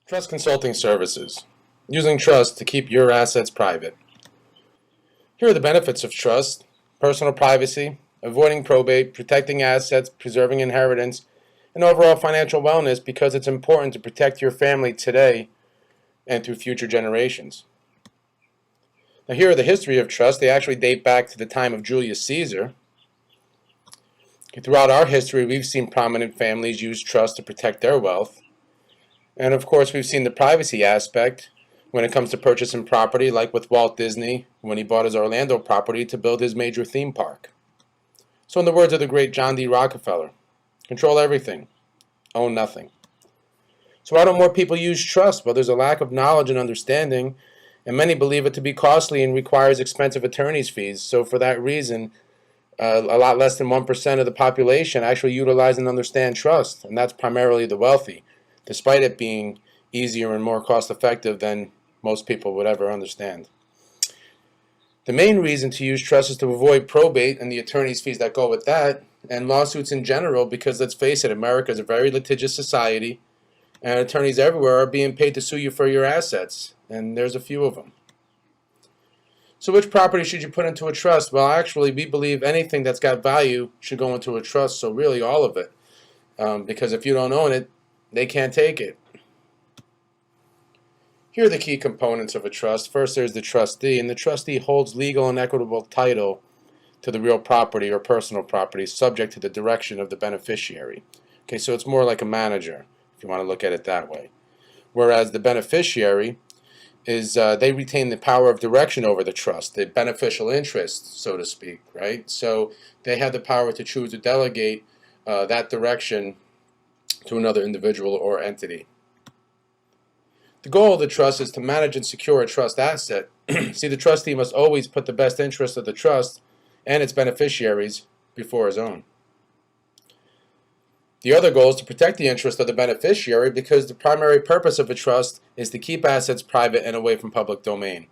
Trust consulting services. Using trust to keep your assets private. Here are the benefits of trust: personal privacy, avoiding probate, protecting assets, preserving inheritance, and overall financial wellness because it's important to protect your family today and through future generations. Now, here are the history of trust. They actually date back to the time of Julius Caesar. Throughout our history, we've seen prominent families use trust to protect their wealth. And of course, we've seen the privacy aspect when it comes to purchasing property, like with Walt Disney when he bought his Orlando property to build his major theme park. So, in the words of the great John D. Rockefeller, control everything, own nothing. So, why don't more people use trust? Well, there's a lack of knowledge and understanding, and many believe it to be costly and requires expensive attorney's fees. So, for that reason, a lot less than 1% of the population actually utilize and understand trust, and that's primarily the wealthy, despite it being easier and more cost effective than most people would ever understand. The main reason to use trust is to avoid probate and the attorney's fees that go with that, and lawsuits in general, because let's face it, America is a very litigious society, and attorneys everywhere are being paid to sue you for your assets, and there's a few of them. So which property should you put into a trust? Well, actually, we believe anything that's got value should go into a trust, so really all of it, because if you don't own it, they can't take it. Here are the key components of a trust. First, there's the trustee, and the trustee holds legal and equitable title to the real property or personal property subject to the direction of the beneficiary. Okay, so it's more like a manager, if you want to look at it that way. Whereas the beneficiary is, they retain the power of direction over the trust, the beneficial interest, so to speak, right? So they have the power to choose to delegate that direction to another individual or entity. The goal of the trust is to manage and secure a trust asset. See, the trustee must always put the best interest of the trust and its beneficiaries before his own. The other goal is to protect the interest of the beneficiary because the primary purpose of a trust is to keep assets private and away from public domain.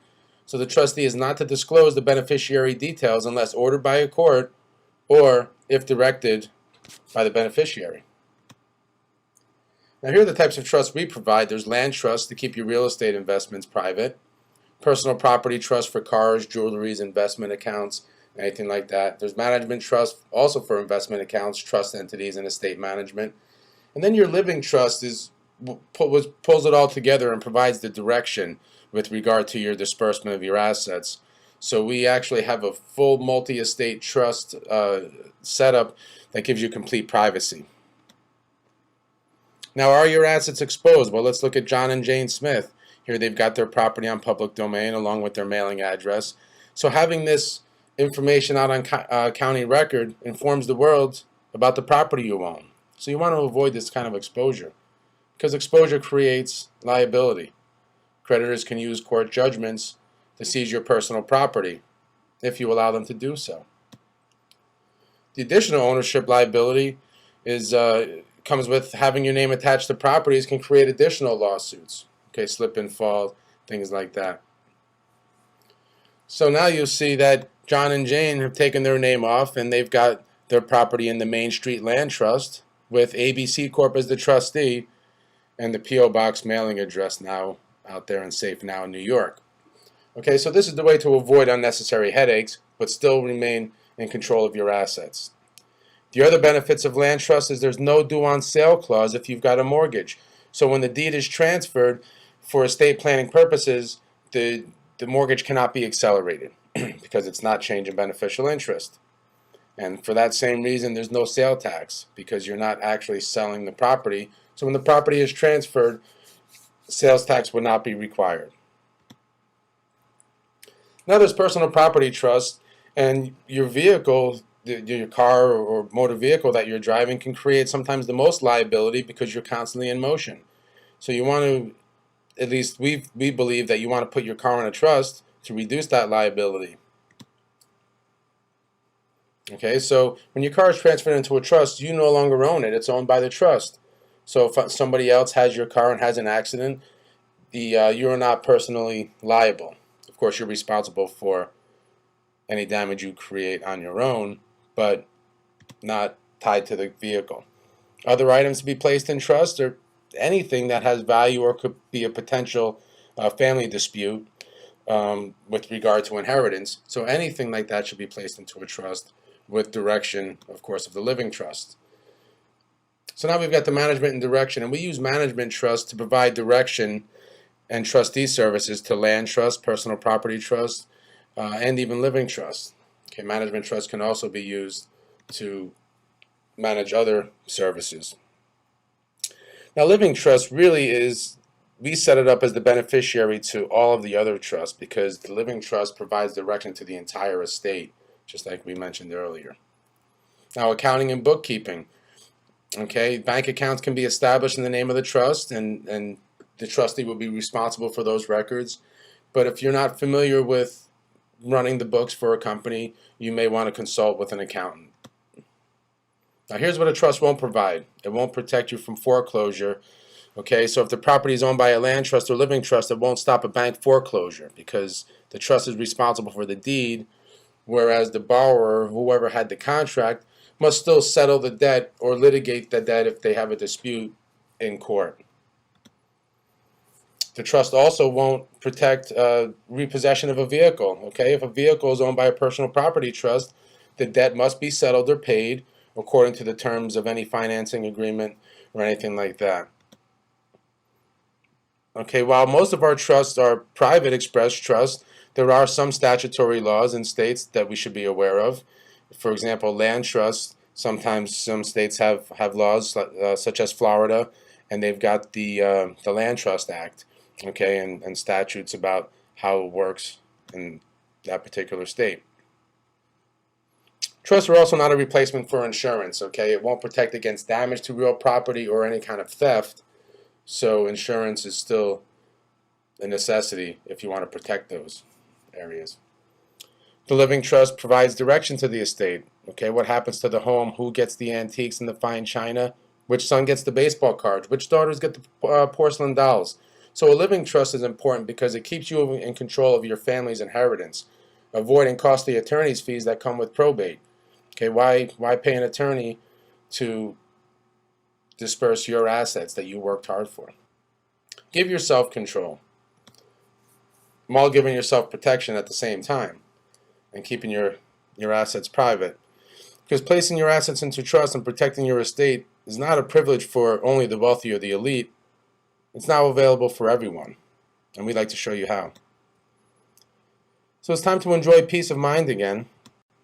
So the trustee is not to disclose the beneficiary details unless ordered by a court or if directed by the beneficiary. Now, here are the types of trusts we provide. There's land trusts to keep your real estate investments private, personal property trust for cars, jewelries, investment accounts, anything like that. There's management trust also for investment accounts, trust entities, and estate management. And then your living trust pulls it all together and provides the direction with regard to your disbursement of your assets. So we actually have a full multi-estate trust setup that gives you complete privacy. Now, are your assets exposed? Well, let's look at John and Jane Smith. Here they've got their property on public domain along with their mailing address. So having this information out on county record informs the world about the property you own. So you want to avoid this kind of exposure because exposure creates liability. Creditors can use court judgments to seize your personal property if you allow them to do so. The additional ownership liability is comes with having your name attached to properties can create additional lawsuits. Okay, slip and fall, things like that. So now you'll see that John and Jane have taken their name off and they've got their property in the Main Street Land Trust with ABC Corp as the trustee and the P.O. Box mailing address now out there in Safe Now in New York. Okay, so this is the way to avoid unnecessary headaches but still remain in control of your assets. The other benefits of land trust is there's no due on sale clause if you've got a mortgage. So when the deed is transferred for estate planning purposes, the mortgage cannot be accelerated because it's not changing beneficial interest. And for that same reason, there's no sale tax because you're not actually selling the property. So when the property is transferred, sales tax would not be required. Now there's personal property trust, and your vehicle, your car or motor vehicle that you're driving can create sometimes the most liability because you're constantly in motion. So you want to, at least we believe that you want to put your car in a trust to reduce that liability. Okay, so when your car is transferred into a trust, you no longer own it. It's owned by the trust. So if somebody else has your car and has an accident, you're not personally liable. Of course, you're responsible for any damage you create on your own, but not tied to the vehicle. Other items to be placed in trust are anything that has value or could be a potential family dispute with regard to inheritance. So anything like that should be placed into a trust with direction, of course, of the living trust. So now we've got the management and direction, and we use management trust to provide direction and trustee services to land trust, personal property trust, and even living trust. Okay, management trust can also be used to manage other services. Now, living trust really is, we set it up as the beneficiary to all of the other trusts because the living trust provides direction to the entire estate, just like we mentioned earlier. Now, accounting and bookkeeping. Okay, bank accounts can be established in the name of the trust, and the trustee will be responsible for those records. But if you're not familiar with running the books for a company, you may want to consult with an accountant. Now, here's what a trust won't provide. It won't protect you from foreclosure. Okay, so if the property is owned by a land trust or living trust, it won't stop a bank foreclosure because the trust is responsible for the deed, whereas the borrower, whoever had the contract, must still settle the debt or litigate the debt if they have a dispute in court. The trust also won't protect repossession of a vehicle. Okay, if a vehicle is owned by a personal property trust, the debt must be settled or paid according to the terms of any financing agreement or anything like that. Okay, while most of our trusts are private express trusts, there are some statutory laws in states that we should be aware of. For example, land trusts, sometimes some states have laws such as Florida, and they've got the Land Trust Act, okay, and statutes about how it works in that particular state. Trusts are also not a replacement for insurance, okay? It won't protect against damage to real property or any kind of theft, so insurance is still a necessity if you want to protect those areas. The living trust provides direction to the estate. Okay, what happens to the home? Who gets the antiques and the fine china? Which son gets the baseball cards? Which daughters get the porcelain dolls? So a living trust is important because it keeps you in control of your family's inheritance, avoiding costly attorney's fees that come with probate. Okay, why pay an attorney to disperse your assets that you worked hard for? Give yourself control, while giving yourself protection at the same time, and keeping your assets private. Because placing your assets into trust and protecting your estate is not a privilege for only the wealthy or the elite. It's now available for everyone, and we'd like to show you how. So it's time to enjoy peace of mind again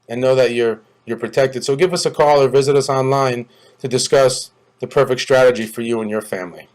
and know that you're protected. So give us a call or visit us online to discuss the perfect strategy for you and your family.